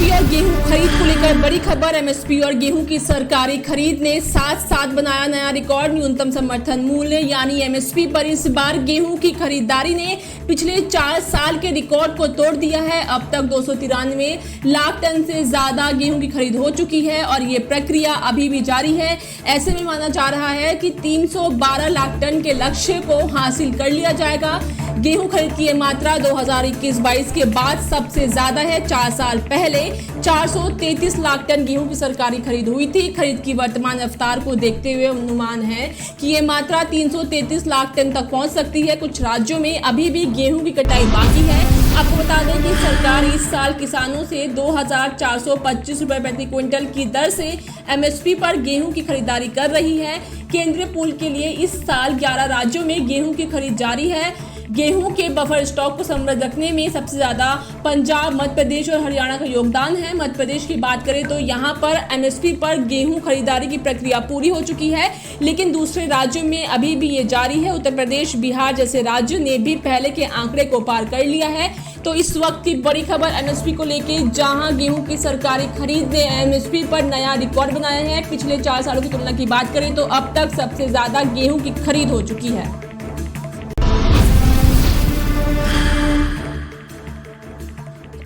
MSP और गेहूं खरीद को लेकर बड़ी खबर। एमएसपी और गेहूं की सरकारी खरीद ने साथ साथ बनाया नया रिकॉर्ड। न्यूनतम समर्थन मूल्य यानी एमएसपी पर इस बार गेहूं की खरीदारी ने पिछले 4 साल के रिकॉर्ड को तोड़ दिया है। अब तक 293 लाख टन से ज्यादा गेहूं की खरीद हो चुकी है और ये प्रक्रिया अभी भी जारी है। ऐसे में माना जा रहा है कि 312 लाख टन के लक्ष्य को हासिल कर लिया जाएगा। गेहूं खरीद की ये मात्रा 2021-22 के बाद सबसे ज्यादा है। 4 साल पहले 433 लाख टन गेहूं की सरकारी खरीद हुई थी। खरीद की वर्तमान रफ्तार को देखते हुए अनुमान है कि ये मात्रा 333 लाख टन तक पहुंच सकती है। कुछ राज्यों में अभी भी गेहूं की कटाई बाकी है। आपको बता दें कि सरकार इस साल किसानों से 2,425 रुपए प्रति क्विंटल की दर से एमएसपी पर गेहूं की खरीदारी कर रही है। केंद्रीय पूल के लिए इस साल 11 राज्यों में गेहूं की खरीद जारी है। गेहूं के बफर स्टॉक को समृद्ध रखने में सबसे ज्यादा पंजाब, मध्य प्रदेश और हरियाणा का योगदान है। मध्य प्रदेश की बात करें तो यहां पर एमएसपी पर गेहूं खरीदारी की प्रक्रिया पूरी हो चुकी है, लेकिन दूसरे राज्यों में अभी भी ये जारी है। उत्तर प्रदेश, बिहार जैसे राज्यों ने भी पहले के आंकड़े को पार कर लिया है। तो इस वक्त की बड़ी खबर एमएसपी को लेके, जहां गेहूं की सरकारी खरीद ने एमएसपी पर नया रिकॉर्ड बनाया है। पिछले 4 सालों की तुलना की बात करें तो अब तक सबसे ज्यादा गेहूं की खरीद हो चुकी है।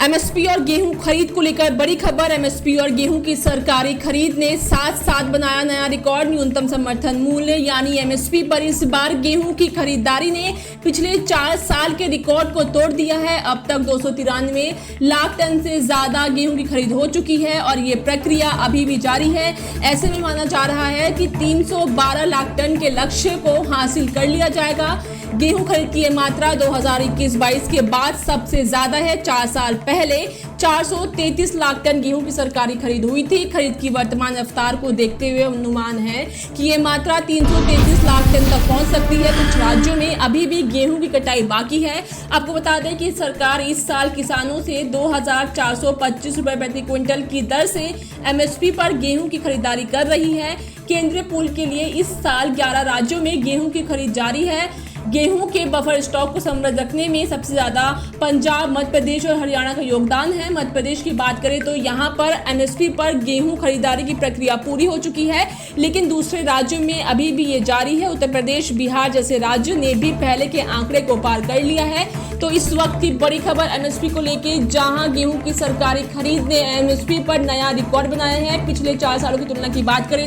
एमएसपी और गेहूं खरीद को लेकर बड़ी खबर। एमएसपी और गेहूं की सरकारी खरीद ने साथ साथ बनाया नया रिकॉर्ड। न्यूनतम समर्थन मूल्य यानी एमएसपी पर इस बार गेहूं की खरीदारी ने पिछले 4 साल के रिकॉर्ड को तोड़ दिया है। अब तक 293 लाख टन से ज्यादा गेहूं की खरीद हो चुकी है और ये प्रक्रिया अभी भी जारी है। ऐसे में माना जा रहा है कि 312 लाख टन के लक्ष्य को हासिल कर लिया जाएगा। गेहूं खरीद की ये मात्रा 2021-22 के बाद सबसे ज्यादा है। 4 साल पहले 433 लाख टन गेहूं की सरकारी खरीद हुई थी। खरीद की वर्तमान रफ्तार को देखते हुए अनुमान है कि ये मात्रा 333 लाख टन तक पहुंच सकती है। कुछ राज्यों में अभी भी गेहूं की कटाई बाकी है। आपको बता दें कि सरकार इस साल किसानों से 2,425 रुपए प्रति क्विंटल की दर से एमएसपी पर गेहूं की खरीदारी कर रही है। केंद्रीय पूल के लिए इस साल 11 राज्यों में गेहूं की खरीद जारी है। गेहूं के बफर स्टॉक को समृद्ध रखने में सबसे ज्यादा पंजाब, मध्य प्रदेश और हरियाणा का योगदान है। मध्य प्रदेश की बात करें तो यहां पर एमएसपी पर गेहूं खरीदारी की प्रक्रिया पूरी हो चुकी है, लेकिन दूसरे राज्यों में अभी भी ये जारी है। उत्तर प्रदेश, बिहार जैसे राज्यों ने भी पहले के आंकड़े को पार कर लिया है। तो इस वक्त की बड़ी खबर एमएसपी को लेके, जहां गेहूं की सरकारी खरीद ने एमएसपी पर नया रिकॉर्ड बनाया है। पिछले 4 सालों की तुलना की बात करें